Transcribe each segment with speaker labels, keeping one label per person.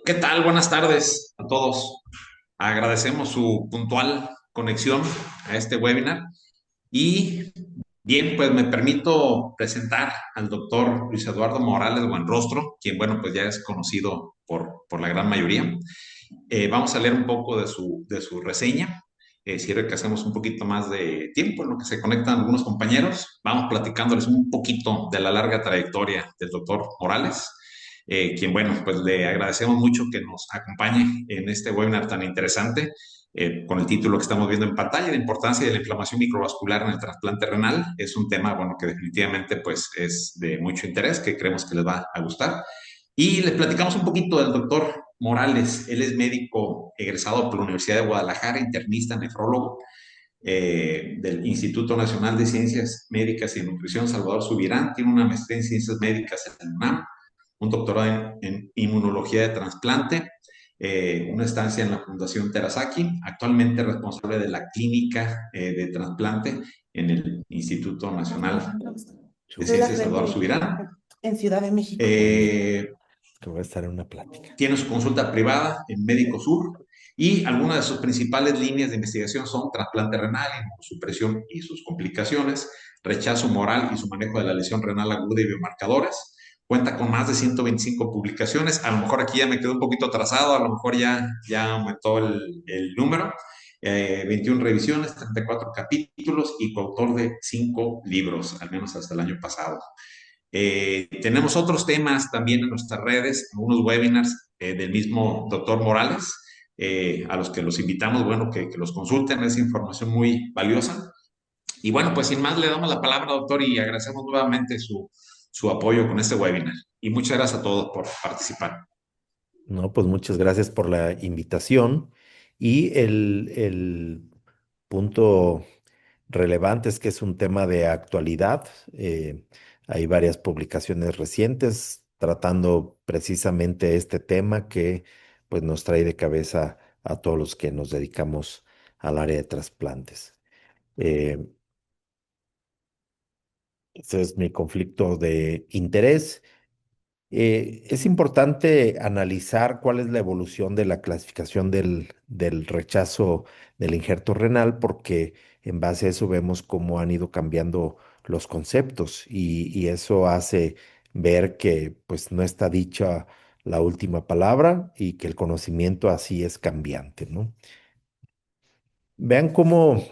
Speaker 1: ¿Qué tal? Buenas tardes a todos. Agradecemos su puntual conexión a este webinar y bien, pues me permito presentar al doctor Luis Eduardo Morales Buenrostro, quien, bueno, pues ya es conocido por la gran mayoría. Vamos a leer un poco de su reseña. Sirve que hacemos un poquito más de tiempo en lo que se conectan algunos compañeros. Vamos platicándoles un poquito de la larga trayectoria del doctor Morales, quien, bueno, pues le agradecemos mucho que nos acompañe en este webinar tan interesante, con el título que estamos viendo en pantalla, la importancia de la inflamación microvascular en el trasplante renal. Es un tema, bueno, que definitivamente pues es de mucho interés, que creemos que les va a gustar. Y les platicamos un poquito del doctor Morales. Él es médico egresado por la Universidad de Guadalajara, internista, nefrólogo, del Instituto Nacional de Ciencias Médicas y Nutrición Salvador Subirán. Tiene una maestría en Ciencias Médicas en el UNAM, un doctorado en Inmunología de Trasplante, una estancia en la Fundación Terasaki, actualmente responsable de la clínica de trasplante en el Instituto Nacional de
Speaker 2: Soy la
Speaker 1: Ciencias Salvador
Speaker 2: gerente
Speaker 1: Subirán.
Speaker 2: en Ciudad de México.
Speaker 1: Eh,
Speaker 2: Que voy a estar en una plática.
Speaker 1: Tiene su consulta privada en Médico Sur y algunas de sus principales líneas de investigación son trasplante renal, inmunosupresión y sus complicaciones, rechazo moral y su manejo de la lesión renal aguda y biomarcadores. Cuenta con más de 125 publicaciones. A lo mejor aquí ya me quedó un poquito atrasado, a lo mejor ya aumentó el número. 21 revisiones, 34 capítulos y coautor de 5 libros, al menos hasta el año pasado. Tenemos otros temas también en nuestras redes, unos webinars del mismo doctor Morales, a los que los invitamos, bueno, que los consulten, es información muy valiosa. Y bueno, pues sin más le damos la palabra, doctor, y agradecemos nuevamente su apoyo con este webinar. Y muchas gracias a todos por participar.
Speaker 2: No, pues muchas gracias por la invitación. Y el punto relevante es que es un tema de actualidad. Hay varias publicaciones recientes tratando precisamente este tema que pues nos trae de cabeza a todos los que nos dedicamos al área de trasplantes. Eh, Ese es mi conflicto de interés. Es importante analizar cuál es la evolución de la clasificación del rechazo del injerto renal, porque en base a eso vemos cómo han ido cambiando los conceptos y eso hace ver que pues no está dicha la última palabra y que el conocimiento así es cambiante, ¿no? Vean cómo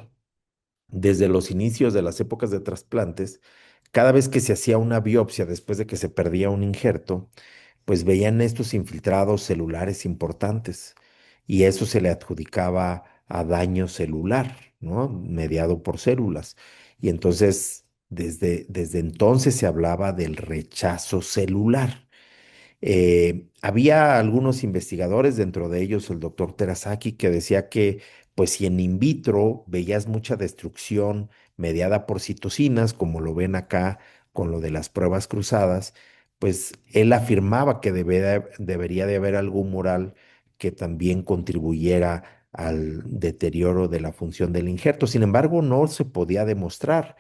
Speaker 2: desde los inicios de las épocas de trasplantes, cada vez que se hacía una biopsia después de que se perdía un injerto, pues veían estos infiltrados celulares importantes y eso se le adjudicaba a daño celular, ¿no? Mediado por células. Y entonces, desde entonces se hablaba del rechazo celular. Había algunos investigadores, dentro de ellos el doctor Terasaki, que decía que, pues si en in vitro veías mucha destrucción mediada por citocinas, como lo ven acá con lo de las pruebas cruzadas, pues él afirmaba que debería de haber algún mural que también contribuyera al deterioro de la función del injerto. Sin embargo, no se podía demostrar.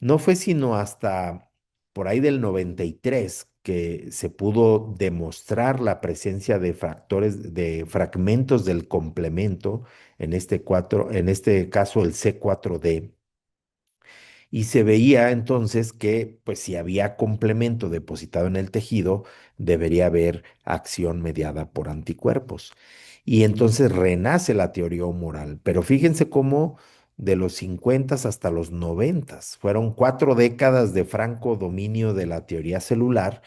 Speaker 2: No fue sino hasta por ahí del 93 que se pudo demostrar la presencia de factores, de fragmentos del complemento, en este caso el C4D, y se veía entonces que, pues, si había complemento depositado en el tejido, debería haber acción mediada por anticuerpos. Y entonces renace la teoría humoral. Pero fíjense cómo de los 50 hasta los 90 fueron 4 décadas de franco dominio de la teoría celular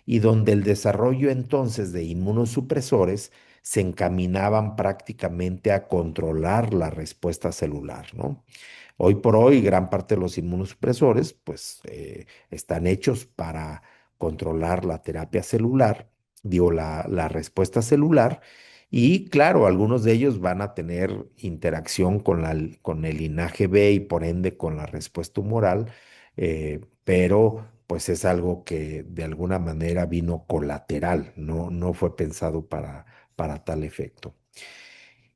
Speaker 2: y donde el desarrollo entonces de inmunosupresores se encaminaban prácticamente a controlar la respuesta celular, ¿no? Hoy por hoy, gran parte de los inmunosupresores, pues, están hechos para controlar la terapia celular, digo, la respuesta celular, y claro, algunos de ellos van a tener interacción con el linaje B y por ende con la respuesta humoral, pero pues es algo que de alguna manera vino colateral, no fue pensado para tal efecto.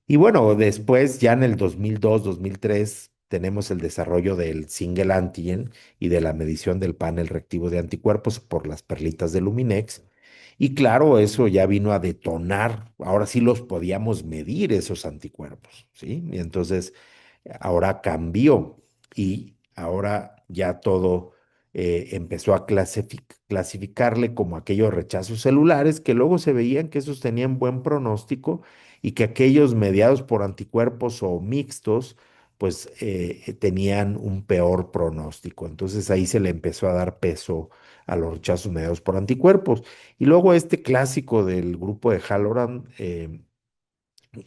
Speaker 2: Y bueno, después ya en el 2002, 2003 tenemos el desarrollo del single antigen y de la medición del panel reactivo de anticuerpos por las perlitas de Luminex. Y claro, eso ya vino a detonar, ahora sí los podíamos medir esos anticuerpos, ¿sí? Y entonces ahora cambió y ahora ya todo empezó a clasificarle como aquellos rechazos celulares que luego se veían que esos tenían buen pronóstico y que aquellos mediados por anticuerpos o mixtos pues tenían un peor pronóstico. Entonces ahí se le empezó a dar peso a los rechazos mediados por anticuerpos. Y luego este clásico del grupo de Halloran,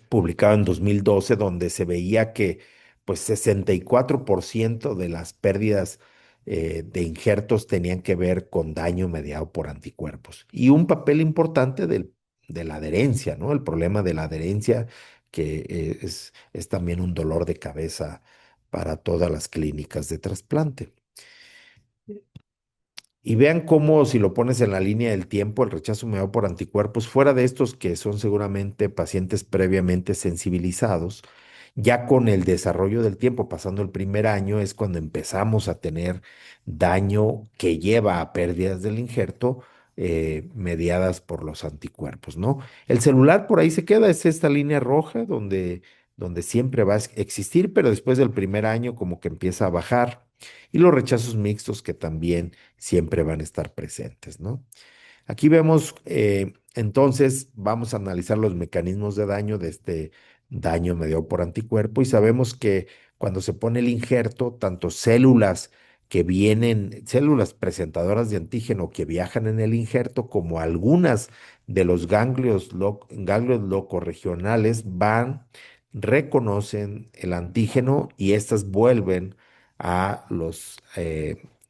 Speaker 2: publicado en 2012, donde se veía que pues 64% de las pérdidas de injertos tenían que ver con daño mediado por anticuerpos. Y un papel importante de la adherencia, ¿no? El problema de la adherencia, que es también un dolor de cabeza para todas las clínicas de trasplante. Y vean cómo, si lo pones en la línea del tiempo, el rechazo mediado por anticuerpos, fuera de estos que son seguramente pacientes previamente sensibilizados, ya con el desarrollo del tiempo, pasando el primer año, es cuando empezamos a tener daño que lleva a pérdidas del injerto mediadas por los anticuerpos, ¿no? El celular por ahí se queda, es esta línea roja donde siempre va a existir, pero después del primer año como que empieza a bajar. Y los rechazos mixtos que también siempre van a estar presentes, ¿no? Aquí vemos, entonces, vamos a analizar los mecanismos de daño de este daño mediado por anticuerpo y sabemos que cuando se pone el injerto, tanto células que vienen, células presentadoras de antígeno que viajan en el injerto, como algunas de los ganglios locorregionales van, reconocen el antígeno y estas vuelven a los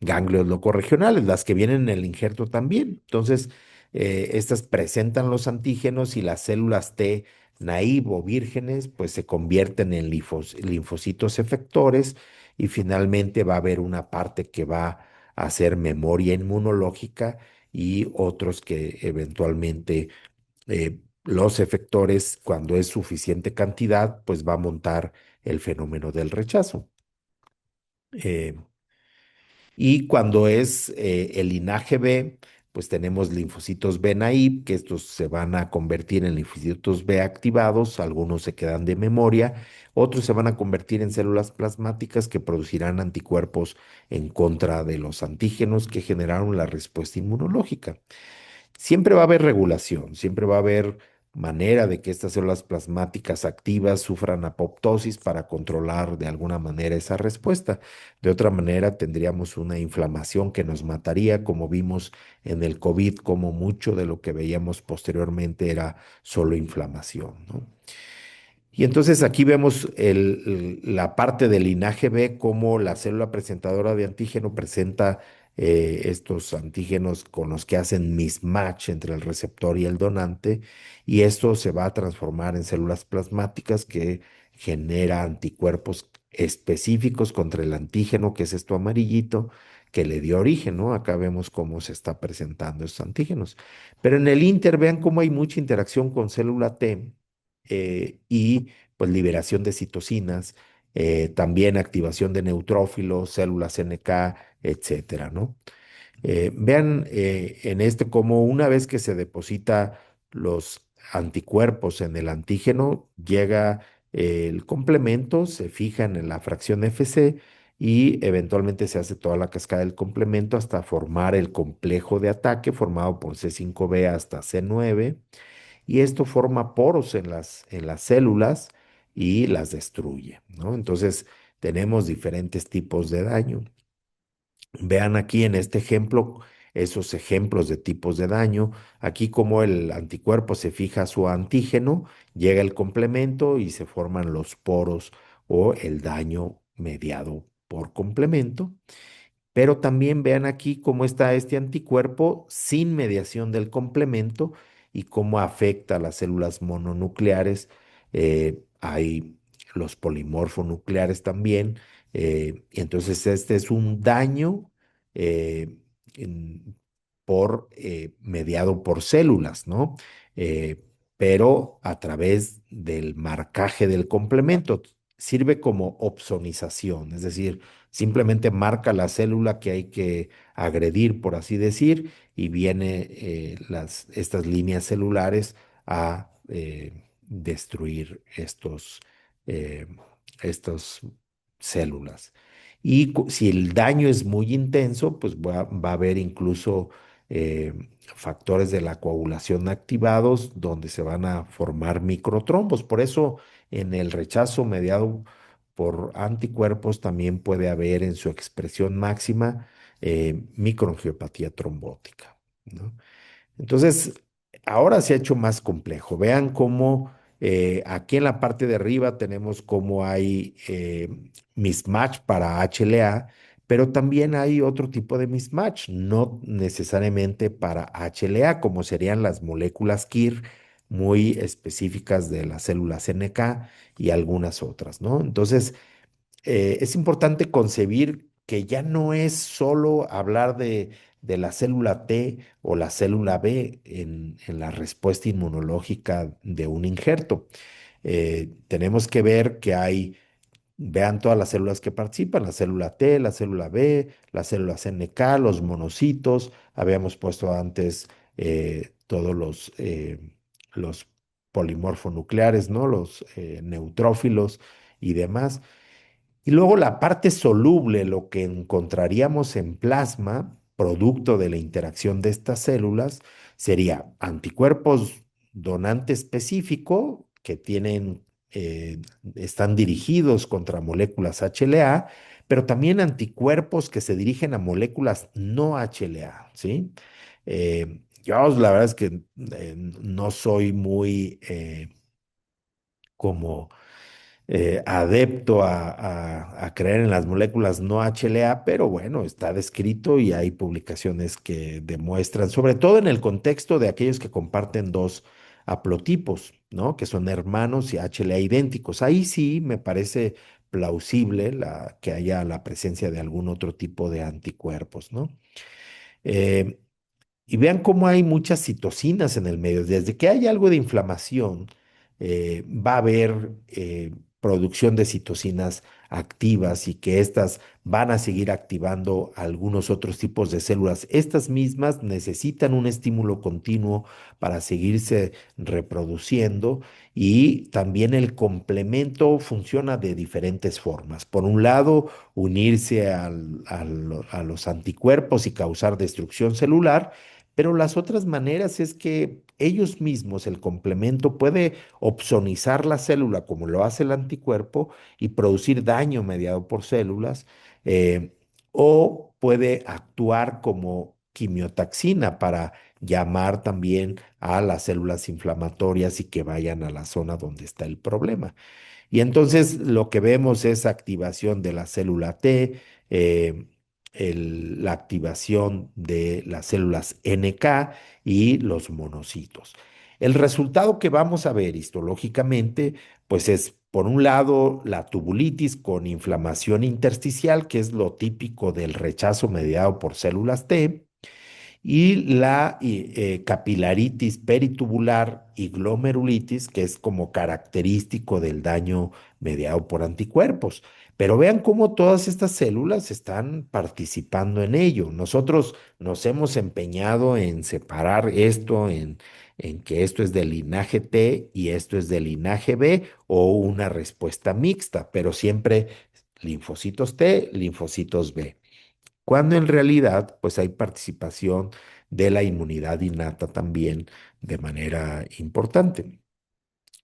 Speaker 2: ganglios locorregionales, las que vienen en el injerto también. Entonces, estas presentan los antígenos y las células T naive o vírgenes, pues se convierten en linfocitos efectores y finalmente va a haber una parte que va a hacer memoria inmunológica y otros que eventualmente los efectores, cuando es suficiente cantidad, pues va a montar el fenómeno del rechazo. Eh, y cuando es el linaje B, pues tenemos linfocitos B naive, que estos se van a convertir en linfocitos B activados, algunos se quedan de memoria, otros se van a convertir en células plasmáticas que producirán anticuerpos en contra de los antígenos que generaron la respuesta inmunológica. Siempre va a haber regulación, siempre va a haber manera de que estas células plasmáticas activas sufran apoptosis para controlar de alguna manera esa respuesta. De otra manera, tendríamos una inflamación que nos mataría, como vimos en el COVID, como mucho de lo que veíamos posteriormente era solo inflamación, ¿no? Y entonces aquí vemos la parte del linaje B, cómo la célula presentadora de antígeno presenta estos antígenos con los que hacen mismatch entre el receptor y el donante, y esto se va a transformar en células plasmáticas que genera anticuerpos específicos contra el antígeno, que es esto amarillito, que le dio origen, ¿no? Acá vemos cómo se está presentando estos antígenos. Pero en el Inter, vean cómo hay mucha interacción con célula T y pues liberación de citocinas, también activación de neutrófilos, células NK, etcétera, ¿no? Vean en este como una vez que se deposita los anticuerpos en el antígeno, llega el complemento, se fija en la fracción FC y eventualmente se hace toda la cascada del complemento hasta formar el complejo de ataque formado por C5b hasta C9 y esto forma poros en las células y las destruye, ¿no? Entonces, tenemos diferentes tipos de daño. Vean aquí en este ejemplo esos ejemplos de tipos de daño. Aquí como el anticuerpo se fija a su antígeno, llega el complemento y se forman los poros o el daño mediado por complemento. Pero también vean aquí cómo está este anticuerpo sin mediación del complemento y cómo afecta a las células mononucleares. Hay los polimorfonucleares también. Y entonces este es un daño eh, en- mediado por células, ¿no? Eh, pero a través del marcaje del complemento. sirve como opsonización, es decir, simplemente marca la célula que hay que agredir, por así decir, y viene estas líneas celulares a destruir eh, estas células. Y si el daño es muy intenso, pues va a haber incluso eh, factores de la coagulación activados donde se van a formar microtrombos. Por eso en el rechazo mediado por anticuerpos también puede haber en su expresión máxima microangiopatía trombótica, ¿no? Entonces, ahora se ha hecho más complejo. Vean cómo aquí en la parte de arriba tenemos cómo hay mismatch para HLA, pero también hay otro tipo de mismatch, no necesariamente para HLA, como serían las moléculas KIR muy específicas de las células NK y algunas otras, ¿no? Entonces, es importante concebir que ya no es solo hablar de la célula T o la célula B en la respuesta inmunológica de un injerto. Tenemos que ver que hay, vean todas las células que participan, la célula T, la célula B, las células NK, los monocitos, habíamos puesto antes todos los polimorfonucleares, ¿no? Los neutrófilos y demás. Y luego la parte soluble, lo que encontraríamos en plasma, producto de la interacción de estas células, sería anticuerpos donante específico que eh, están dirigidos contra moléculas HLA, pero también anticuerpos que se dirigen a moléculas no HLA, ¿sí? Yo la verdad es que no soy muy como adepto a creer en las moléculas no HLA, pero bueno, está descrito y hay publicaciones que demuestran, sobre todo en el contexto de aquellos que comparten dos haplotipos, ¿no? Que son hermanos y HLA idénticos. Ahí sí me parece plausible que haya la presencia de algún otro tipo de anticuerpos, ¿no? Eh, y vean cómo hay muchas citocinas en el medio. Desde que hay algo de inflamación, va a haber producción de citocinas activas y que estas van a seguir activando algunos otros tipos de células. Estas mismas necesitan un estímulo continuo para seguirse reproduciendo y también el complemento funciona de diferentes formas. Por un lado, unirse a los anticuerpos y causar destrucción celular, pero las otras maneras es que ellos mismos, el complemento, puede opsonizar la célula como lo hace el anticuerpo y producir daño mediado por células, eh, o puede actuar como quimiotaxina para llamar también a las células inflamatorias y que vayan a la zona donde está el problema. Y entonces lo que vemos es activación de la célula T, eh, la activación de las células NK y los monocitos. El resultado que vamos a ver histológicamente, pues es, por un lado, la tubulitis con inflamación intersticial, que es lo típico del rechazo mediado por células T, y la capilaritis peritubular y glomerulitis, que es como característico del daño mediado por anticuerpos. Pero vean cómo todas estas células están participando en ello. Nosotros nos hemos empeñado en separar esto en que esto es del linaje T y esto es del linaje B o una respuesta mixta, pero siempre linfocitos T, linfocitos B, cuando en realidad pues hay participación de la inmunidad innata también de manera importante.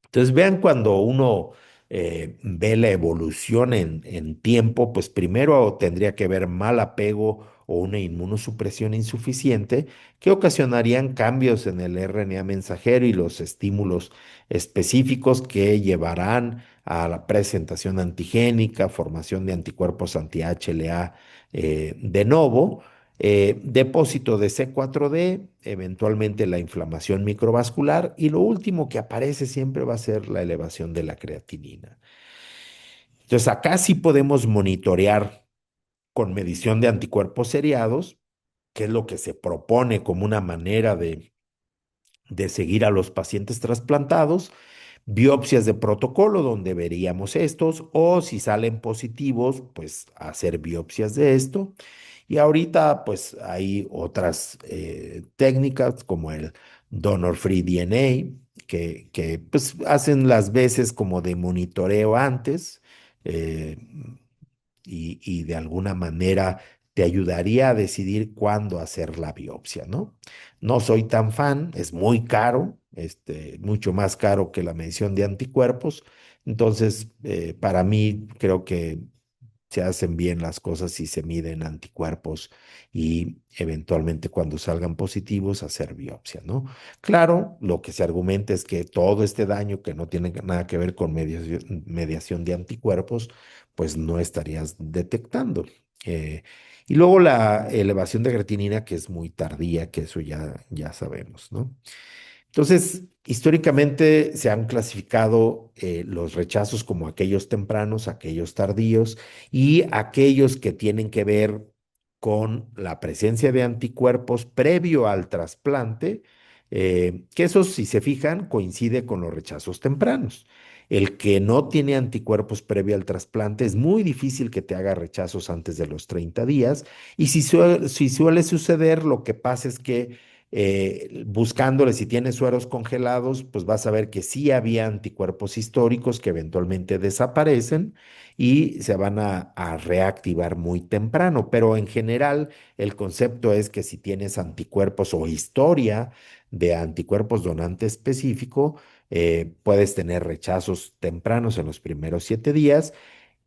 Speaker 2: Entonces, vean cuando uno ve la evolución en tiempo, pues primero tendría que haber mal apego o una inmunosupresión insuficiente que ocasionarían cambios en el RNA mensajero y los estímulos específicos que llevarán a la presentación antigénica, formación de anticuerpos anti-HLA de novo, depósito de C4D, eventualmente la inflamación microvascular y lo último que aparece siempre va a ser la elevación de la creatinina. Entonces acá sí podemos monitorear con medición de anticuerpos seriados, que es lo que se propone como una manera de seguir a los pacientes trasplantados, biopsias de protocolo donde veríamos estos, o si salen positivos, pues hacer biopsias de esto. Y ahorita pues hay otras técnicas como el donor-free DNA, que pues hacen las veces como de monitoreo antes, eh, y de alguna manera te ayudaría a decidir cuándo hacer la biopsia, ¿no? No soy tan fan, es muy caro, mucho más caro que la medición de anticuerpos. Entonces, para mí, creo que se hacen bien las cosas si se miden anticuerpos y eventualmente cuando salgan positivos hacer biopsia, ¿no? Claro, lo que se argumenta es que todo este daño que no tiene nada que ver con mediación de anticuerpos, pues no estarías detectando. Eh, y luego la elevación de creatinina, que es muy tardía, que eso ya sabemos, ¿no? Entonces, históricamente se han clasificado los rechazos como aquellos tempranos, aquellos tardíos y aquellos que tienen que ver con la presencia de anticuerpos previo al trasplante, que esos, si se fijan, coincide con los rechazos tempranos. El que no tiene anticuerpos previo al trasplante es muy difícil que te haga rechazos antes de los 30 días. Y si suele suceder, lo que pasa es que buscándole si tiene sueros congelados, pues vas a ver que sí había anticuerpos históricos que eventualmente desaparecen y se van a reactivar muy temprano. Pero en general, el concepto es que si tienes anticuerpos o historia de anticuerpos donante específico, puedes tener rechazos tempranos en los primeros 7 días.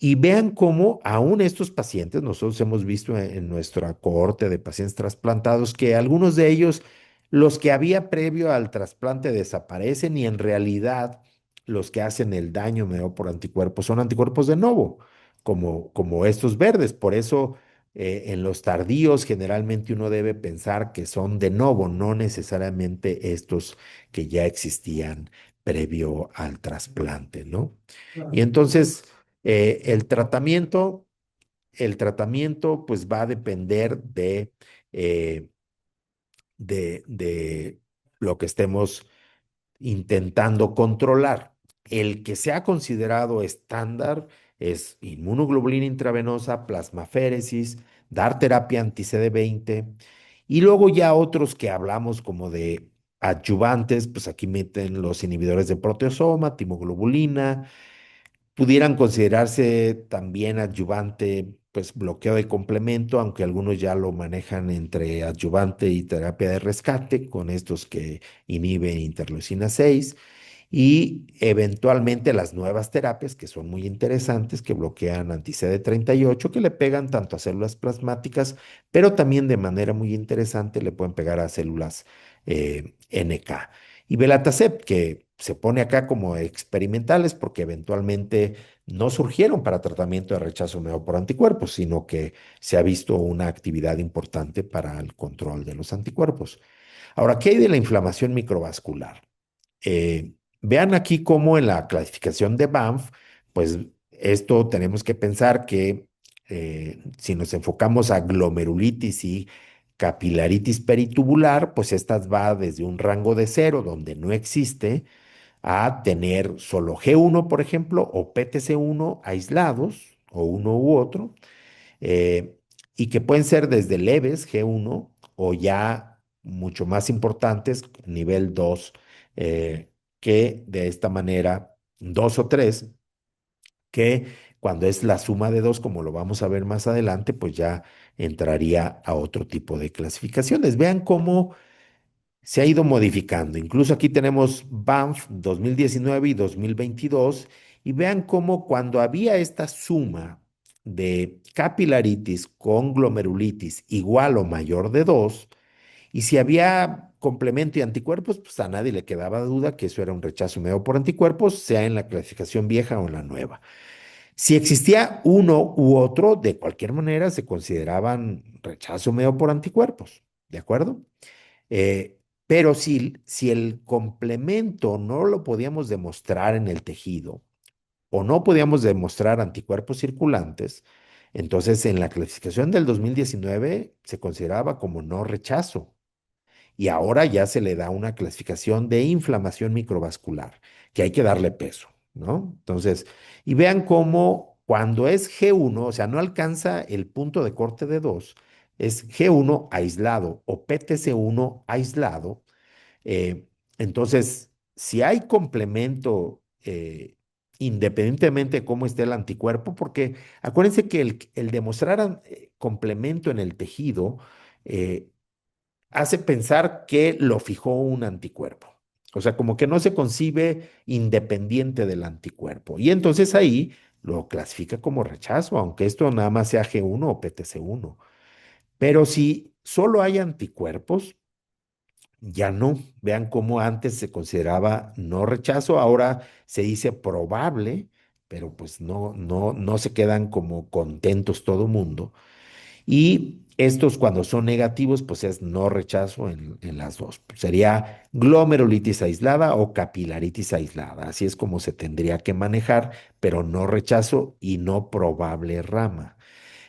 Speaker 2: Y vean cómo aún estos pacientes, nosotros hemos visto en nuestra cohorte de pacientes trasplantados que algunos de ellos, los que había previo al trasplante desaparecen y en realidad los que hacen el daño mediado por anticuerpos son anticuerpos de novo, como estos verdes. Por eso en los tardíos generalmente uno debe pensar que son de novo, no necesariamente estos que ya existían previo al trasplante, ¿no? Y entonces el tratamiento pues va a depender eh, de lo que estemos intentando controlar. El que se ha considerado estándar es inmunoglobulina intravenosa, plasmaféresis, dar terapia anti-CD20 y luego ya otros que hablamos como de adyuvantes, pues aquí meten los inhibidores de proteasoma, timoglobulina. Pudieran considerarse también adyuvante, pues bloqueo de complemento, aunque algunos ya lo manejan entre adyuvante y terapia de rescate, con estos que inhiben interleucina 6 y eventualmente las nuevas terapias que son muy interesantes, que bloquean anti-CD38, que le pegan tanto a células plasmáticas, pero también de manera muy interesante le pueden pegar a células NK. Y Belatacept, que se pone acá como experimentales porque eventualmente no surgieron para tratamiento de rechazo mediado por anticuerpos, sino que se ha visto una actividad importante para el control de los anticuerpos. Ahora, ¿qué hay de la inflamación microvascular? Vean aquí cómo en la clasificación de Banff, pues esto tenemos que pensar que si nos enfocamos a glomerulitis y capilaritis peritubular, pues estas va desde un rango de cero, donde no existe, a tener solo G1, por ejemplo, o PTC1 aislados, o uno u otro, eh, y que pueden ser desde leves, G1, o ya mucho más importantes, nivel 2, que de esta manera, 2 o 3, que cuando es la suma de dos, como lo vamos a ver más adelante, pues ya entraría a otro tipo de clasificaciones. Vean cómo se ha ido modificando. Incluso aquí tenemos Banff 2019 y 2022 y vean cómo cuando había esta suma de capilaritis con glomerulitis igual o mayor de 2 y si había complemento y anticuerpos, pues a nadie le quedaba duda que eso era un rechazo mediado por anticuerpos, sea en la clasificación vieja o en la nueva. Si existía uno u otro, de cualquier manera se consideraban rechazo mediado por anticuerpos, ¿de acuerdo? Pero si el complemento no lo podíamos demostrar en el tejido o no podíamos demostrar anticuerpos circulantes, entonces en la clasificación del 2019 se consideraba como no rechazo. y ahora ya se le da una clasificación de inflamación microvascular, que hay que darle peso, ¿no? Entonces, y vean cómo cuando es G1, o sea, no alcanza el punto de corte de 2, es G1 aislado o PTC1 aislado. eh, entonces, si hay complemento, independientemente de cómo esté el anticuerpo, porque acuérdense que el demostrar complemento en el tejido eh, hace pensar que lo fijó un anticuerpo. O sea, como que no se concibe independiente del anticuerpo. Y entonces ahí lo clasifica como rechazo, aunque esto nada más sea G1 o PTC1. Pero si solo hay anticuerpos, ya no. Vean cómo antes se consideraba no rechazo, ahora se dice probable, pero pues no se quedan como contentos todo mundo. Y estos cuando son negativos, pues es no rechazo en las dos. Sería glomerulitis aislada o capilaritis aislada. Así es como se tendría que manejar, pero no rechazo y no probable rama.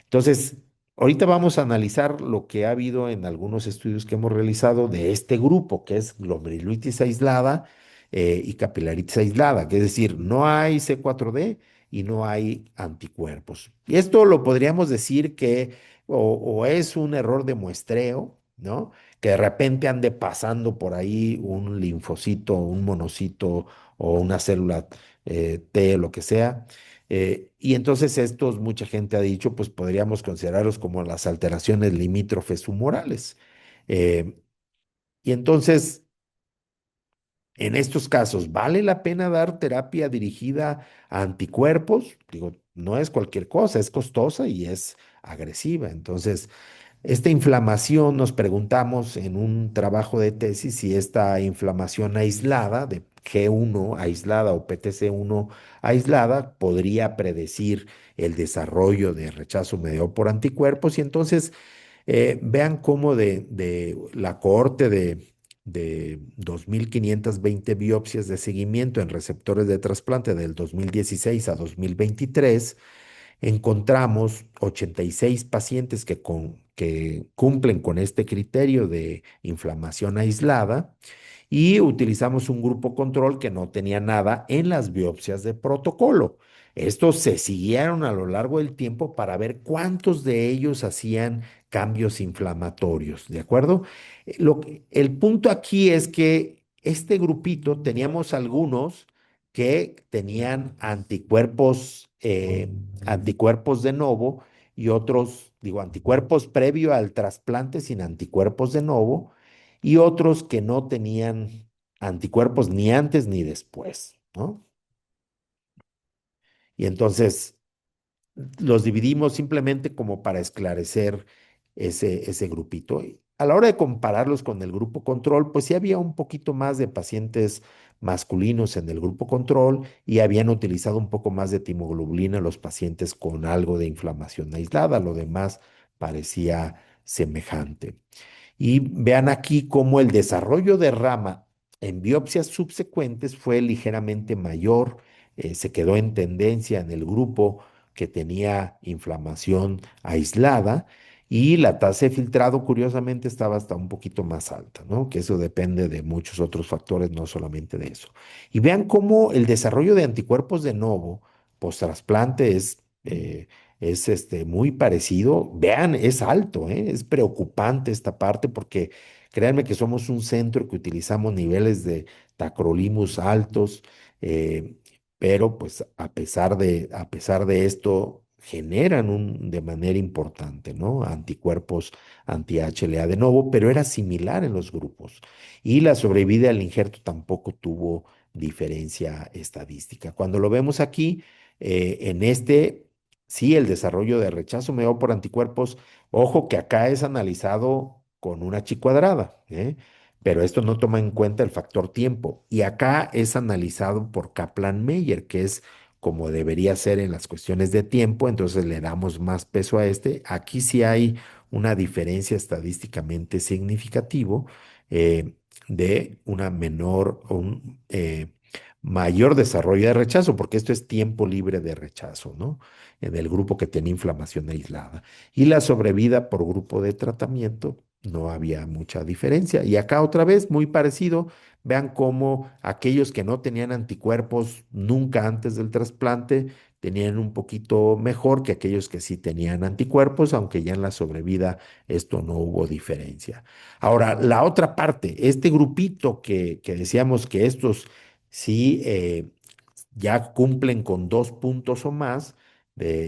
Speaker 2: Entonces, ahorita vamos a analizar lo que ha habido en algunos estudios que hemos realizado de este grupo, que es glomerulitis aislada y capilaritis aislada, que es decir, no hay C4D y no hay anticuerpos. Y esto lo podríamos decir que o es un error de muestreo, ¿no? Que de repente ande pasando por ahí un linfocito, un monocito o una célula T, lo que sea, y entonces estos, mucha gente ha dicho, pues podríamos considerarlos como las alteraciones limítrofes humorales. Eh, y entonces, en estos casos, ¿vale la pena dar terapia dirigida a anticuerpos? Digo, no es cualquier cosa, es costosa y es agresiva. Entonces, esta inflamación, nos preguntamos en un trabajo de tesis si esta inflamación aislada, de G1 aislada o PTC1 aislada, podría predecir el desarrollo de rechazo mediado por anticuerpos. Y entonces vean cómo de la cohorte de 2.520 biopsias de seguimiento en receptores de trasplante del 2016 a 2023 encontramos 86 pacientes que cumplen con este criterio de inflamación aislada y utilizamos un grupo control que no tenía nada en las biopsias de protocolo. Estos se siguieron a lo largo del tiempo para ver cuántos de ellos hacían cambios inflamatorios, ¿de acuerdo? El punto aquí es que este grupito teníamos algunos que tenían anticuerpos de novo y otros, digo, anticuerpos previo al trasplante sin anticuerpos de novo y otros que no tenían anticuerpos ni antes ni después, ¿no? Y entonces los dividimos simplemente como para esclarecer ese grupito. Y a la hora de compararlos con el grupo control, pues sí había un poquito más de pacientes masculinos en el grupo control y habían utilizado un poco más de timoglobulina los pacientes con algo de inflamación aislada. Lo demás parecía semejante. Y vean aquí cómo el desarrollo de rama en biopsias subsecuentes fue ligeramente mayor, se quedó en tendencia en el grupo que tenía inflamación aislada y la tasa de filtrado curiosamente estaba hasta un poquito más alta, ¿no? Que eso depende de muchos otros factores, no solamente de eso. Y vean cómo el desarrollo de anticuerpos de novo post-trasplante es muy parecido. Vean, es alto, ¿eh? Es preocupante esta parte porque créanme que somos un centro que utilizamos niveles de tacrolimus altos, eh, pero pues a pesar de esto generan de manera importante, ¿no? Anticuerpos anti-HLA de nuevo, pero era similar en los grupos. Y la sobrevida al injerto tampoco tuvo diferencia estadística. Cuando lo vemos aquí, en este sí, el desarrollo de rechazo mediado por anticuerpos, ojo que acá es analizado con una chi cuadrada, ¿eh? Pero esto no toma en cuenta el factor tiempo. Y acá es analizado por Kaplan-Meier, que es como debería ser en las cuestiones de tiempo, entonces le damos más peso a este. Aquí sí hay una diferencia estadísticamente significativo de una menor o un mayor desarrollo de rechazo, porque esto es tiempo libre de rechazo, ¿no? En el grupo que tiene inflamación aislada. Y la sobrevida por grupo de tratamiento no había mucha diferencia. Y acá otra vez, muy parecido, vean cómo aquellos que no tenían anticuerpos nunca antes del trasplante tenían un poquito mejor que aquellos que sí tenían anticuerpos, aunque ya en la sobrevida esto no hubo diferencia. Ahora, la otra parte, este grupito que decíamos que estos sí ya cumplen con 2 puntos o más,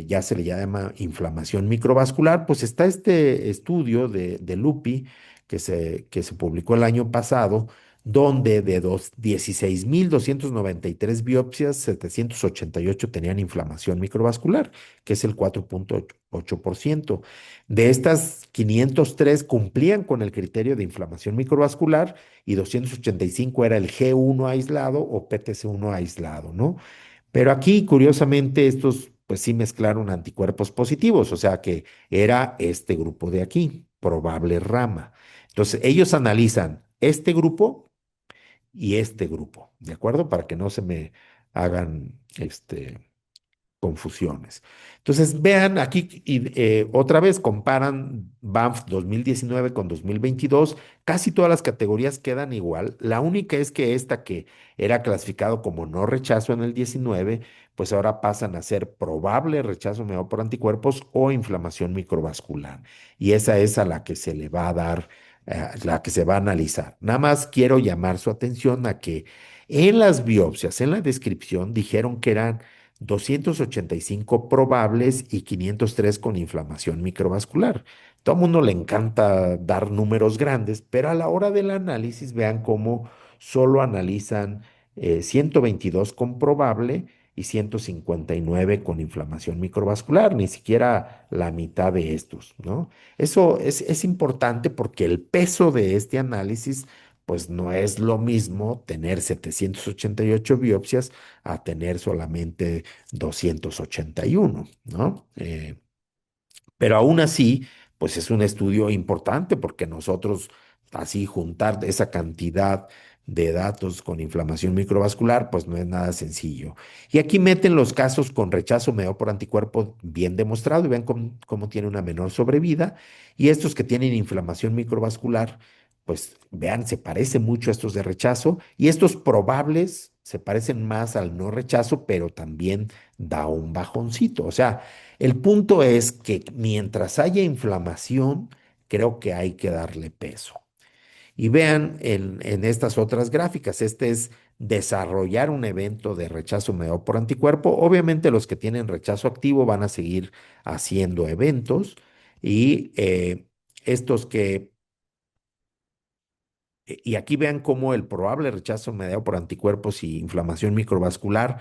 Speaker 2: ya se le llama inflamación microvascular, pues está este estudio de Lupi que se publicó el año pasado, donde de 16.293 biopsias, 788 tenían inflamación microvascular, que es el 4,8%. De estas, 503 cumplían con el criterio de inflamación microvascular y 285 era el G1 aislado o PTC1 aislado, ¿no? Pero aquí, curiosamente, estos pues sí mezclaron anticuerpos positivos, o sea que era este grupo de aquí, probable rama. Entonces, ellos analizan este grupo y este grupo, ¿de acuerdo? Para que no se me hagan confusiones. Entonces, vean aquí y otra vez comparan Banff 2019 con 2022. Casi todas las categorías quedan igual. La única es que esta que era clasificado como no rechazo en el 19, pues ahora pasan a ser probable rechazo mediado por anticuerpos o inflamación microvascular. Y esa es a la que se le va a dar, la que se va a analizar. Nada más quiero llamar su atención a que en las biopsias, en la descripción, dijeron que eran 285 probables y 503 con inflamación microvascular. Todo el mundo le encanta dar números grandes, pero a la hora del análisis vean cómo solo analizan 122 con probable y 159 con inflamación microvascular, ni siquiera la mitad de estos, ¿no? Eso es importante porque el peso de este análisis, pues no es lo mismo tener 788 biopsias a tener solamente 281, ¿no? Pero aún así, pues es un estudio importante porque nosotros así juntar esa cantidad de datos con inflamación microvascular, pues no es nada sencillo. Y aquí meten los casos con rechazo mediado por anticuerpo bien demostrado y ven cómo tiene una menor sobrevida. Y estos que tienen inflamación microvascular, pues vean, se parece mucho a estos de rechazo y estos probables se parecen más al no rechazo, pero también da un bajoncito. O sea, el punto es que mientras haya inflamación, creo que hay que darle peso. Y vean en estas otras gráficas, este es desarrollar un evento de rechazo mediado por anticuerpo. Obviamente los que tienen rechazo activo van a seguir haciendo eventos y estos que, y aquí vean cómo el probable rechazo mediado por anticuerpos y inflamación microvascular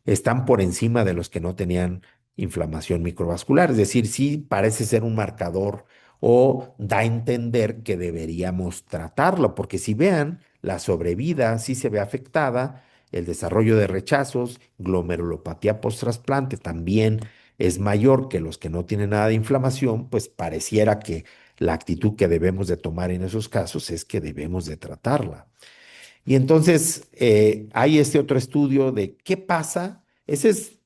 Speaker 2: están por encima de los que no tenían inflamación microvascular. Es decir, sí parece ser un marcador o da a entender que deberíamos tratarlo, porque si vean, la sobrevida sí se ve afectada, el desarrollo de rechazos, glomerulopatía post-trasplante también es mayor que los que no tienen nada de inflamación, pues pareciera que la actitud que debemos de tomar en esos casos es que debemos de tratarla. Y entonces hay este otro estudio de qué pasa. Ese es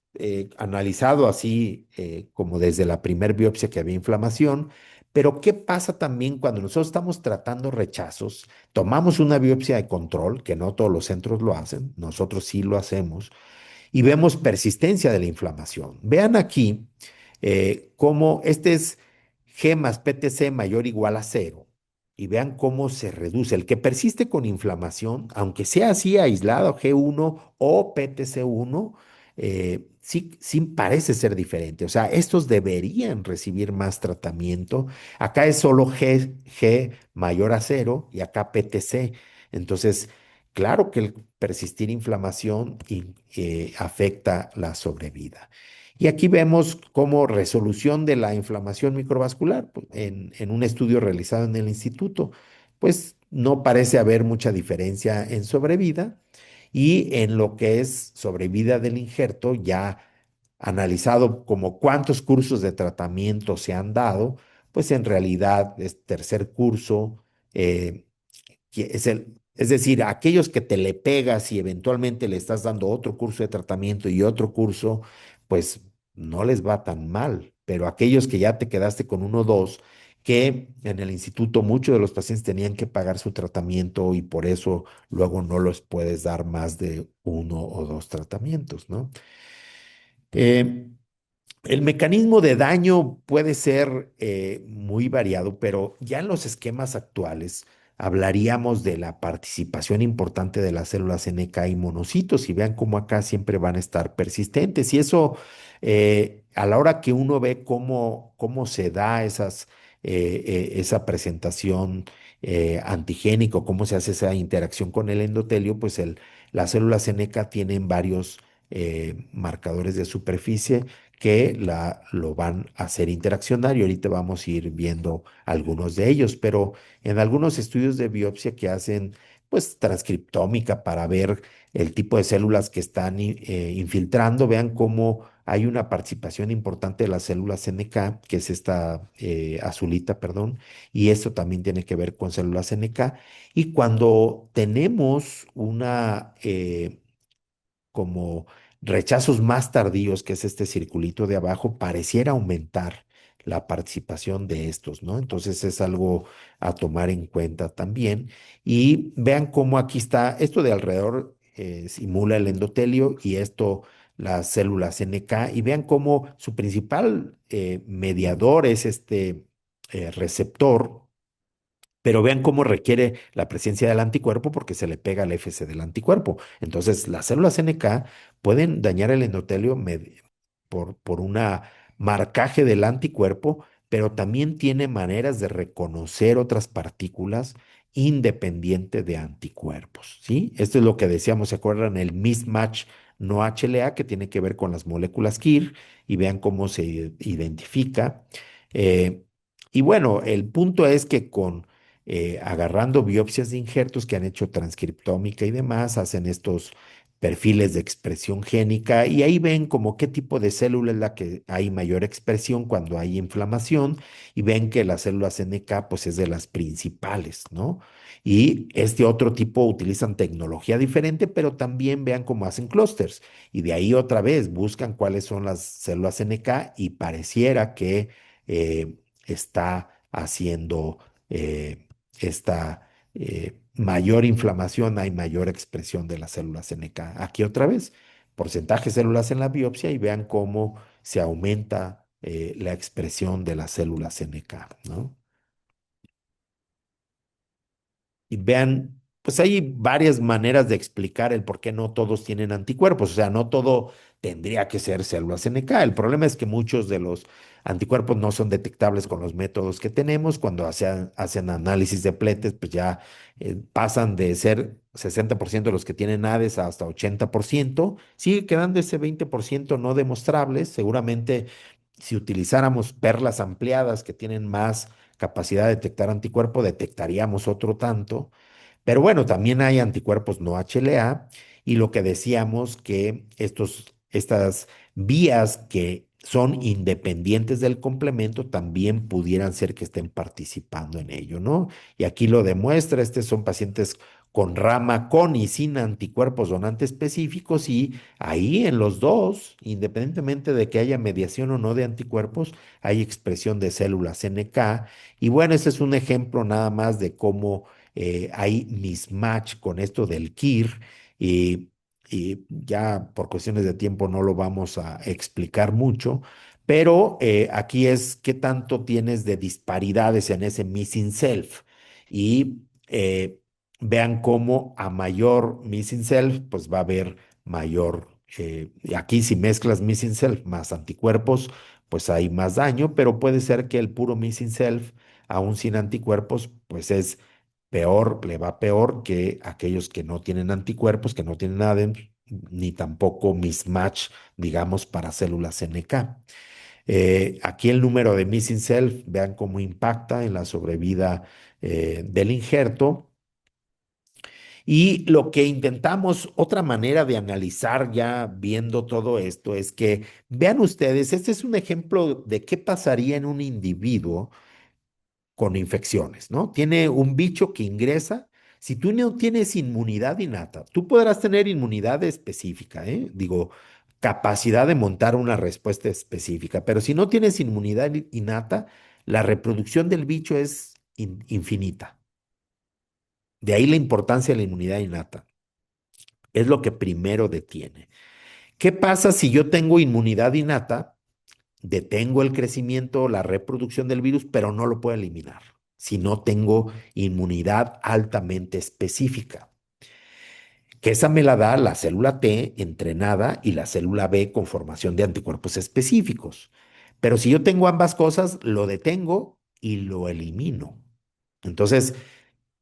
Speaker 2: analizado así como desde la primer biopsia que había inflamación, pero qué pasa también cuando nosotros estamos tratando rechazos, tomamos una biopsia de control, que no todos los centros lo hacen, nosotros sí lo hacemos, y vemos persistencia de la inflamación. Vean aquí cómo este es G más PTC mayor o igual a cero y vean cómo se reduce. El que persiste con inflamación, aunque sea así aislado, G1 o PTC1, sí parece ser diferente. O sea, estos deberían recibir más tratamiento. Acá es solo G mayor a cero y acá PTC. Entonces, claro que el persistir inflamación afecta la sobrevida. Y aquí vemos como resolución de la inflamación microvascular pues, en un estudio realizado en el instituto, pues no parece haber mucha diferencia en sobrevida y en lo que es sobrevida del injerto, ya analizado como cuántos cursos de tratamiento se han dado, pues en realidad es tercer curso, es decir, aquellos que te le pegas y eventualmente le estás dando otro curso de tratamiento y otro curso, pues no les va tan mal. pero aquellos que ya te quedaste con uno o dos, que en el instituto muchos de los pacientes tenían que pagar su tratamiento y por eso luego no los puedes dar más de uno o dos tratamientos, ¿no? Eh, el mecanismo de daño puede ser muy variado, pero ya en los esquemas actuales hablaríamos de la participación importante de las células NK y monocitos, y vean cómo acá siempre van a estar persistentes. Y eso, a la hora que uno ve cómo se da esa presentación antigénica, o cómo se hace esa interacción con el endotelio, pues las células NK tienen varios marcadores de superficie que lo van a hacer interaccionar y ahorita vamos a ir viendo algunos de ellos, pero en algunos estudios de biopsia que hacen pues transcriptómica para ver el tipo de células que están infiltrando, vean cómo hay una participación importante de las células NK, que es esta azulita, perdón, y esto también tiene que ver con células NK. Y cuando tenemos una como rechazos más tardíos, que es este circulito de abajo, pareciera aumentar la participación de estos, ¿no? Entonces es algo a tomar en cuenta también. Y vean cómo aquí está, esto de alrededor simula el endotelio y esto las células NK, y vean cómo su principal mediador es este receptor, pero vean cómo requiere la presencia del anticuerpo porque se le pega al FC del anticuerpo. Entonces, las células NK pueden dañar el endotelio por una marcaje del anticuerpo, pero también tiene maneras de reconocer otras partículas independiente de anticuerpos, ¿sí? Esto es lo que decíamos, ¿se acuerdan? El mismatch no HLA, que tiene que ver con las moléculas KIR, y vean cómo se identifica. Eh, y bueno, el punto es que agarrando biopsias de injertos que han hecho transcriptómica y demás, hacen estos perfiles de expresión génica y ahí ven como qué tipo de célula es la que hay mayor expresión cuando hay inflamación, y ven que las células NK pues es de las principales, ¿no? Y este otro tipo utilizan tecnología diferente, pero también vean cómo hacen clústeres, y de ahí otra vez buscan cuáles son las células NK y pareciera que está haciendo esta mayor inflamación, hay mayor expresión de las células NK. Aquí otra vez, porcentaje de células en la biopsia y vean cómo se aumenta la expresión de las células NK, ¿no? Y vean, pues hay varias maneras de explicar el por qué no todos tienen anticuerpos, o sea, no todo tendría que ser células NK. El problema es que muchos de los anticuerpos no son detectables con los métodos que tenemos. Cuando hacen análisis de pletes, pues ya pasan de ser 60% de los que tienen ADES hasta 80%. Sigue quedando ese 20% no demostrables. Seguramente si utilizáramos perlas ampliadas que tienen más capacidad de detectar anticuerpo, detectaríamos otro tanto. Pero bueno, también hay anticuerpos no HLA, y lo que decíamos que estas vías que son independientes del complemento también pudieran ser que estén participando en ello, ¿no? Y aquí lo demuestra, estos son pacientes con rama con y sin anticuerpos donantes específicos, y ahí en los dos, independientemente de que haya mediación o no de anticuerpos, hay expresión de células NK. Y bueno, ese es un ejemplo nada más de cómo hay mismatch con esto del KIR, y, y ya por cuestiones de tiempo no lo vamos a explicar mucho, pero aquí es qué tanto tienes de disparidades en ese missing self. Y vean cómo a mayor missing self, pues va a haber mayor, y aquí si mezclas missing self más anticuerpos, pues hay más daño, pero puede ser que el puro missing self, aún sin anticuerpos, pues es peor, le va peor que aquellos que no tienen anticuerpos, que no tienen nada, ni tampoco mismatch, digamos, para células NK. Aquí el número de missing self, vean cómo impacta en la sobrevida del injerto. Y lo que intentamos, otra manera de analizar ya viendo todo esto, es que vean ustedes, este es un ejemplo de qué pasaría en un individuo con infecciones, ¿no? Tiene un bicho que ingresa. Si tú no tienes inmunidad innata, tú podrás tener inmunidad específica, ¿eh? Digo, capacidad de montar una respuesta específica. Pero si no tienes inmunidad innata, la reproducción del bicho es infinita. De ahí la importancia de la inmunidad innata. Es lo que primero detiene. ¿Qué pasa si yo tengo inmunidad innata? Detengo el crecimiento, la reproducción del virus, pero no lo puedo eliminar si no tengo inmunidad altamente específica, que esa me la da la célula T entrenada y la célula B con formación de anticuerpos específicos. Pero si yo tengo ambas cosas, lo detengo y lo elimino. Entonces,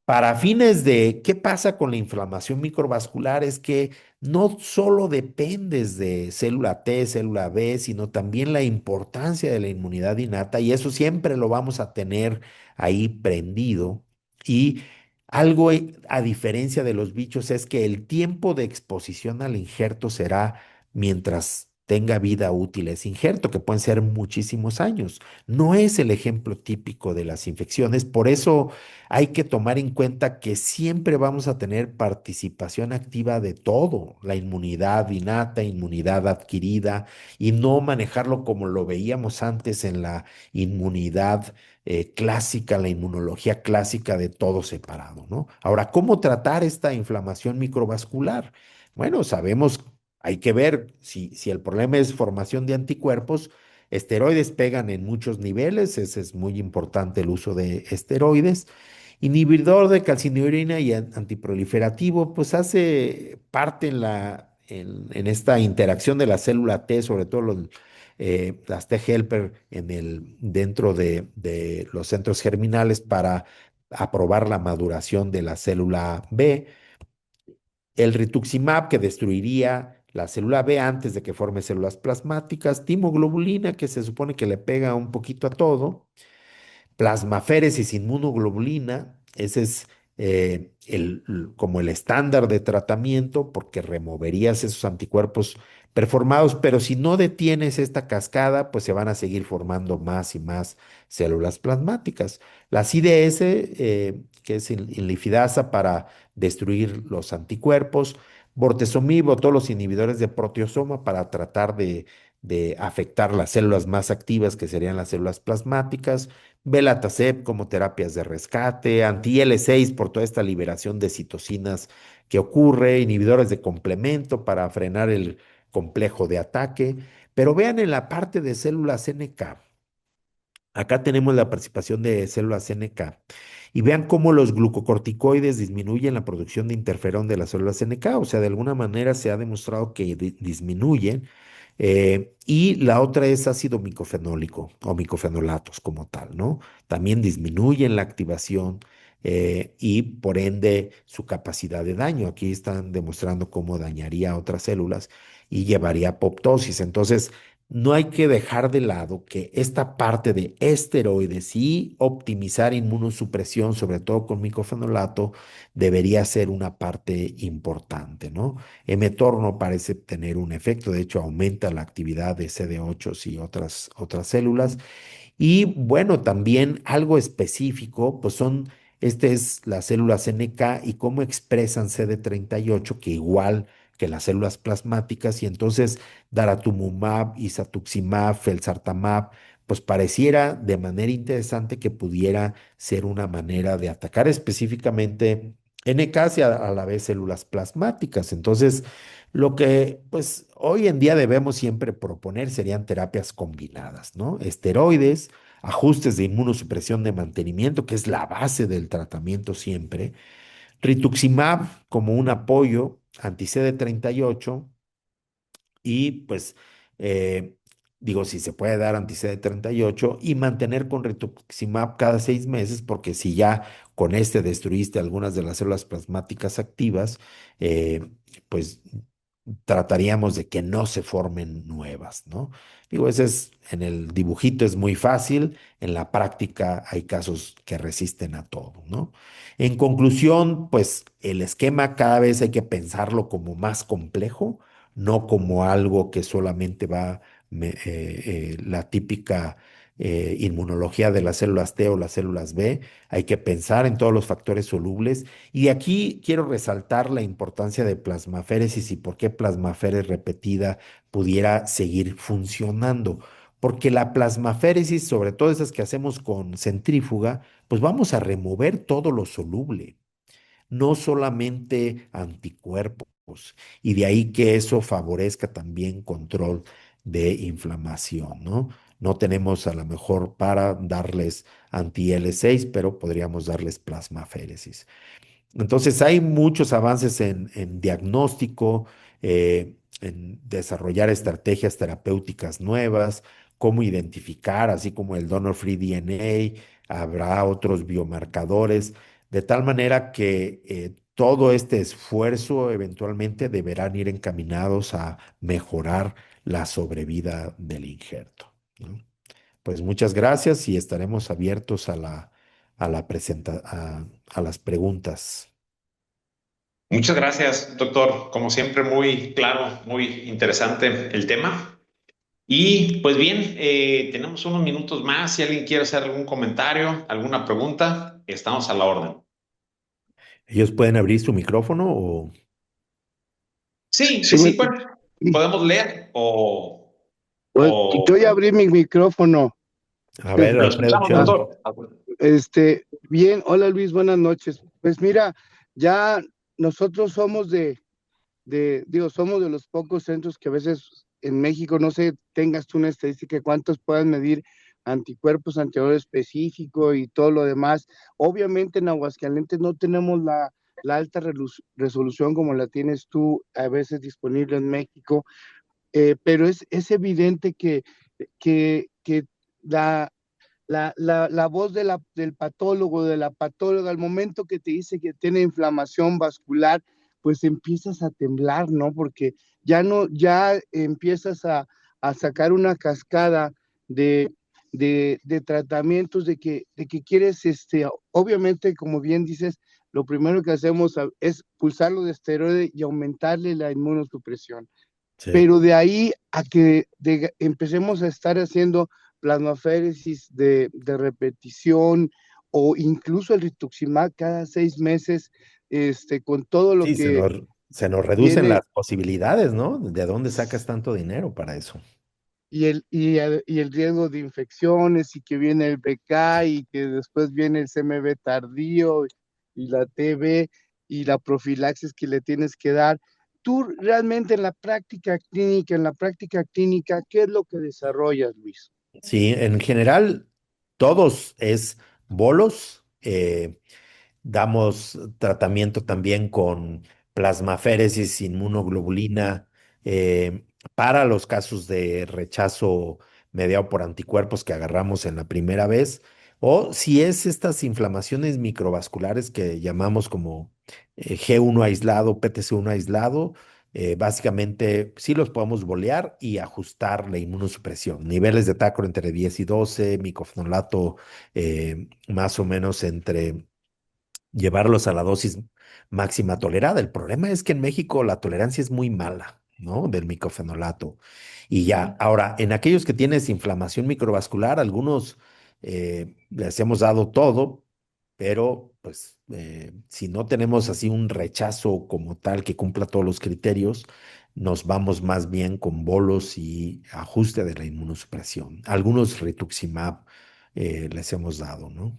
Speaker 2: para fines de qué pasa con la inflamación microvascular, es que no solo dependes de célula T, célula B, sino también la importancia de la inmunidad innata, y eso siempre lo vamos a tener ahí prendido. Y algo a diferencia de los bichos es que el tiempo de exposición al injerto será mientras tenga vida útil ese injerto, que pueden ser muchísimos años. No es el ejemplo típico de las infecciones, por eso hay que tomar en cuenta que siempre vamos a tener participación activa de todo, la inmunidad innata, inmunidad adquirida, y no manejarlo como lo veíamos antes en la inmunidad clásica, la inmunología clásica de todo separado, ¿no? Ahora, ¿cómo tratar esta inflamación microvascular? Bueno, sabemos, hay que ver si el problema es formación de anticuerpos. Esteroides pegan en muchos niveles, ese es muy importante el uso de esteroides. Inhibidor de calcineuridina y antiproliferativo, pues hace parte en esta interacción de la célula T, sobre todo las T helper dentro de los centros germinales para aprobar la maduración de la célula B. El rituximab, que destruiría la célula B antes de que forme células plasmáticas. Timoglobulina, que se supone que le pega un poquito a todo. Plasmaféresis inmunoglobulina, ese es como el estándar de tratamiento porque removerías esos anticuerpos performados, pero si no detienes esta cascada, pues se van a seguir formando más y más células plasmáticas. La IDS, que es inlifidasa para destruir los anticuerpos, bortezomib o todos los inhibidores de proteosoma para tratar de afectar las células más activas, que serían las células plasmáticas. Belatacep como terapias de rescate, anti-L6 por toda esta liberación de citocinas que ocurre, inhibidores de complemento para frenar el complejo de ataque. Pero vean en la parte de células NK, acá tenemos la participación de células NK y vean cómo los glucocorticoides disminuyen la producción de interferón de las células NK, o sea, de alguna manera se ha demostrado que disminuyen. Y la otra es ácido micofenólico o micofenolatos como tal, ¿no? También disminuyen la activación y por ende su capacidad de daño. Aquí están demostrando cómo dañaría a otras células y llevaría a apoptosis. Entonces, no hay que dejar de lado que esta parte de esteroides y optimizar inmunosupresión, sobre todo con micofenolato, debería ser una parte importante, ¿no? mTOR no parece tener un efecto, de hecho aumenta la actividad de CD8 y otras células. Y bueno, también algo específico, pues este es las células NK y cómo expresan CD38, que igual que las células plasmáticas, y entonces daratumumab, isatuximab, felzartamab, pues pareciera de manera interesante que pudiera ser una manera de atacar específicamente NK y a la vez células plasmáticas. Entonces, lo que pues hoy en día debemos siempre proponer serían terapias combinadas, ¿no? Esteroides, ajustes de inmunosupresión de mantenimiento, que es la base del tratamiento siempre, rituximab como un apoyo, anti-CD38 y pues digo, si se puede dar anti-CD38 y mantener con rituximab cada 6 meses, porque si ya con este destruiste algunas de las células plasmáticas activas, pues trataríamos de que no se formen nuevas, ¿no? Digo, ese es, en el dibujito es muy fácil, en la práctica hay casos que resisten a todo, ¿no? En conclusión, pues el esquema cada vez hay que pensarlo como más complejo, no como algo que solamente va la típica inmunología de las células T o las células B, hay que pensar en todos los factores solubles. Y aquí quiero resaltar la importancia de plasmaféresis y por qué plasmaféresis repetida pudiera seguir funcionando. Porque la plasmaféresis, sobre todo esas que hacemos con centrífuga, pues vamos a remover todo lo soluble, no solamente anticuerpos, y de ahí que eso favorezca también control de inflamación, ¿no? No tenemos a lo mejor para darles anti-L6, pero podríamos darles plasmaféresis. Entonces, hay muchos avances en diagnóstico, en desarrollar estrategias terapéuticas nuevas, cómo identificar, así como el donor-free DNA, habrá otros biomarcadores, de tal manera que todo este esfuerzo eventualmente deberán ir encaminados a mejorar la sobrevida del injerto, ¿no? Pues muchas gracias y estaremos abiertos a las preguntas.
Speaker 1: Muchas gracias, doctor. Como siempre, muy claro, muy interesante el tema. Y pues bien, tenemos unos minutos más. Si alguien quiere hacer algún comentario, alguna pregunta, estamos a la orden.
Speaker 2: ¿Ellos pueden abrir su micrófono o...
Speaker 1: Sí,
Speaker 3: Sí,
Speaker 1: sí, sí, bueno, podemos leer
Speaker 3: pues, yo ya
Speaker 1: o
Speaker 3: abrí mi micrófono.
Speaker 2: A ver,
Speaker 1: lo
Speaker 2: Alfredo
Speaker 1: escuchamos,
Speaker 3: Ah,
Speaker 2: Chong.
Speaker 1: doctor.
Speaker 3: bien, hola Luis, buenas noches. Pues mira, ya nosotros somos digo, somos de los pocos centros que a veces en México, no sé, tengas tú una estadística de cuántos puedan medir anticuerpos, anticuerpos específico y todo lo demás. Obviamente en Aguascalientes no tenemos la alta resolución como la tienes tú a veces disponible en México, pero es evidente que la, la voz del patólogo, de la patóloga, al momento que te dice que tiene inflamación vascular, pues empiezas a temblar, ¿no? Porque ya no, ya empiezas a sacar una cascada de, de tratamientos de que quieres, obviamente, como bien dices, lo primero que hacemos es pulsarlo de esteroide y aumentarle la inmunosupresión,
Speaker 2: Sí,
Speaker 3: pero de ahí a que empecemos a estar haciendo plasmaféresis repetición o incluso el rituximab cada 6 meses, con todo lo
Speaker 2: sí,
Speaker 3: que
Speaker 2: se nos reducen
Speaker 3: viene
Speaker 2: las posibilidades, ¿no? ¿De dónde sacas tanto dinero para eso?
Speaker 3: y el riesgo de infecciones y que viene el BK y que después viene el CMV tardío y la TB y la profilaxis que le tienes que dar. Tú realmente en la práctica clínica, ¿qué es lo que desarrollas, Luis?
Speaker 2: Sí, en general, todos es bolos. Damos tratamiento también con plasmaféresis, inmunoglobulina, para los casos de rechazo mediado por anticuerpos que agarramos en la primera vez, o si es estas inflamaciones microvasculares que llamamos como G1 aislado, PTC1 aislado. Básicamente, sí los podemos bolear y ajustar la inmunosupresión. Niveles de tacro entre 10 y 12, micofenolato más o menos entre llevarlos a la dosis máxima tolerada. El problema es que en México la tolerancia es muy mala, ¿no? Del micofenolato. Y ya, ahora, en aquellos que tienes inflamación microvascular, algunos les hemos dado todo, pero pues si no tenemos así un rechazo como tal que cumpla todos los criterios, nos vamos más bien con bolos y ajuste de la inmunosupresión. Algunos rituximab les hemos dado, ¿no?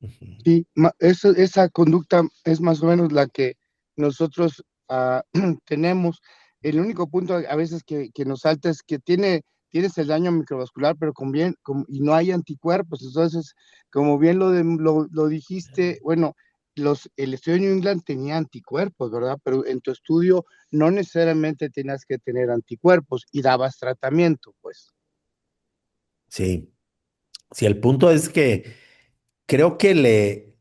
Speaker 2: Ujú.
Speaker 3: Sí, esa conducta es más o menos la que nosotros tenemos. El único punto a veces que nos salta es que tienes el daño microvascular, pero y no hay anticuerpos. Entonces, como bien lo dijiste, bueno, el estudio de New England tenía anticuerpos, ¿verdad? Pero en tu estudio no necesariamente tenías que tener anticuerpos y dabas tratamiento, pues.
Speaker 2: Sí. Sí, el punto es que creo que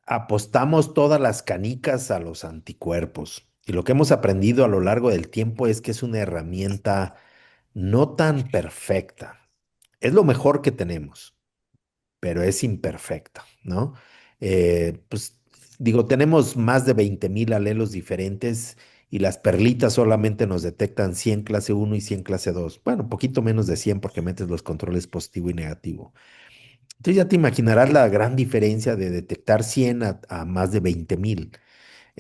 Speaker 2: apostamos todas las canicas a los anticuerpos. Y lo que hemos aprendido a lo largo del tiempo es que es una herramienta no tan perfecta. Es lo mejor que tenemos, pero es imperfecta, ¿no? Pues digo, tenemos más de 20,000 alelos diferentes y las perlitas solamente nos detectan 100 clase uno y 100 clase 2. Bueno, un poquito menos de 100 porque metes los controles positivo y negativo. Entonces ya te imaginarás la gran diferencia de detectar 100 a más de 20,000.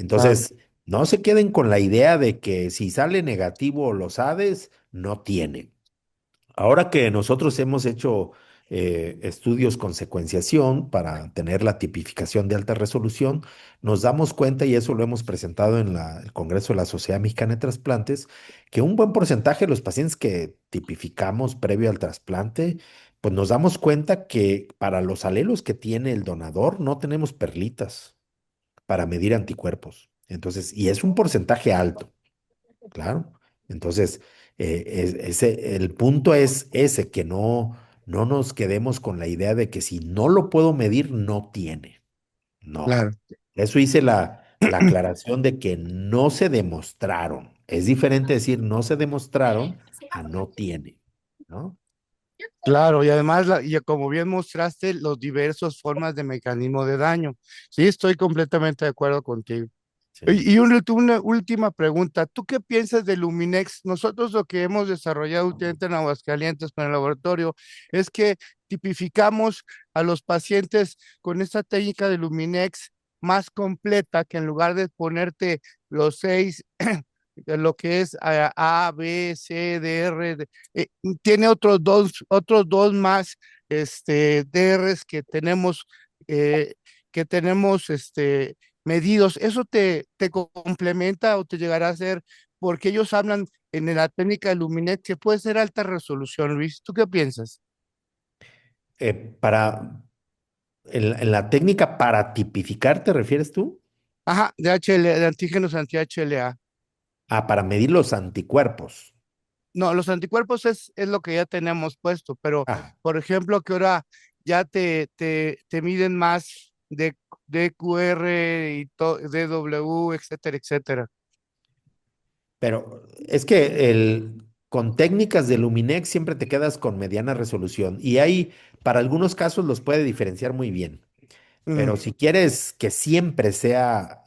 Speaker 3: Claro,
Speaker 2: Entonces, no se queden con la idea de que si sale negativo los sabes, no tiene. Ahora que nosotros hemos hecho estudios con secuenciación para tener la tipificación de alta resolución, nos damos cuenta, y eso lo hemos presentado en el Congreso de la Sociedad Mexicana de Trasplantes, que un buen porcentaje de los pacientes que tipificamos previo al trasplante, pues nos damos cuenta que para los alelos que tiene el donador no tenemos perlitas para medir anticuerpos. Entonces, y es un porcentaje alto. Claro. Entonces, el punto es ese, que no nos quedemos con la idea de que si no lo puedo medir, no tiene. No.
Speaker 3: claro.
Speaker 2: Eso hice la aclaración de que no se demostraron. Es diferente decir no se demostraron a no tiene, ¿no?
Speaker 3: Claro, y además, y como bien mostraste, los diversos formas de mecanismo de daño. Sí, estoy completamente de acuerdo contigo.
Speaker 2: Sí.
Speaker 3: Una última pregunta. ¿Tú qué piensas de Luminex? Nosotros lo que hemos desarrollado últimamente en Aguascalientes con el laboratorio es que tipificamos a los pacientes con esta técnica de Luminex más completa, que en lugar de ponerte los seis, de lo que es B, C, D, R, tiene otros dos más DRs eh, que tenemos medidos. ¿Eso te complementa o te llegará a ser? Porque ellos hablan en la técnica de Luminet que puede ser alta resolución, Luis. ¿Tú qué piensas?
Speaker 2: Para, en la técnica para tipificar, ¿te refieres tú?
Speaker 3: Ajá, de HL, de antígenos anti-HLA.
Speaker 2: Ah, para medir los anticuerpos.
Speaker 3: No, los anticuerpos es lo que ya tenemos puesto, pero
Speaker 2: Ah,
Speaker 3: por ejemplo, que ahora ya te miden más de QR y DW, etcétera, etcétera.
Speaker 2: pero es que con técnicas de Luminex siempre te quedas con mediana resolución y ahí para algunos casos los puede diferenciar muy bien.
Speaker 3: Mm,
Speaker 2: Pero si quieres que siempre sea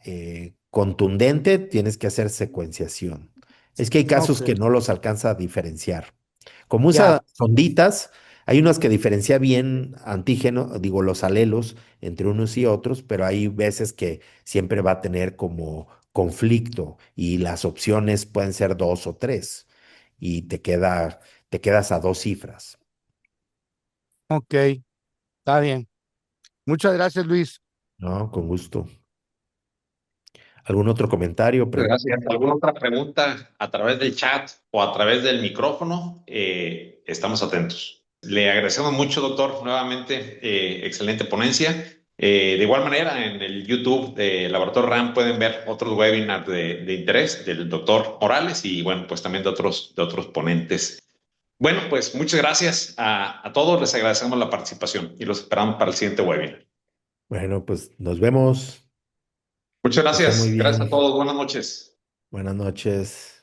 Speaker 2: contundente, tienes que hacer secuenciación. Es que hay
Speaker 3: ok,
Speaker 2: casos que no los alcanza a diferenciar. Como
Speaker 3: ya,
Speaker 2: usa sonditas, hay unas que diferencia bien antígeno, digo, los alelos entre unos y otros, pero hay veces que siempre va a tener como conflicto y las opciones pueden ser dos o tres y te quedas a dos cifras,
Speaker 3: ok, está bien. Muchas gracias, Luis.
Speaker 2: ¿no? Con gusto. ¿Algún otro comentario, pregunta?
Speaker 1: Gracias. ¿Alguna otra pregunta a través del chat o a través del micrófono? Estamos atentos. Le agradecemos mucho, doctor, nuevamente, excelente ponencia. De igual manera, en el YouTube de Laboratorio RAM pueden ver otros webinars de interés del doctor Morales y, bueno, pues también de otros ponentes. Bueno, pues muchas gracias a todos. Les agradecemos la participación y los esperamos para el siguiente webinar.
Speaker 2: Bueno, pues nos vemos.
Speaker 1: Muchas
Speaker 2: Que esté muy
Speaker 1: gracias. Gracias a
Speaker 2: bien.
Speaker 1: todos. Buenas noches.
Speaker 2: Buenas noches.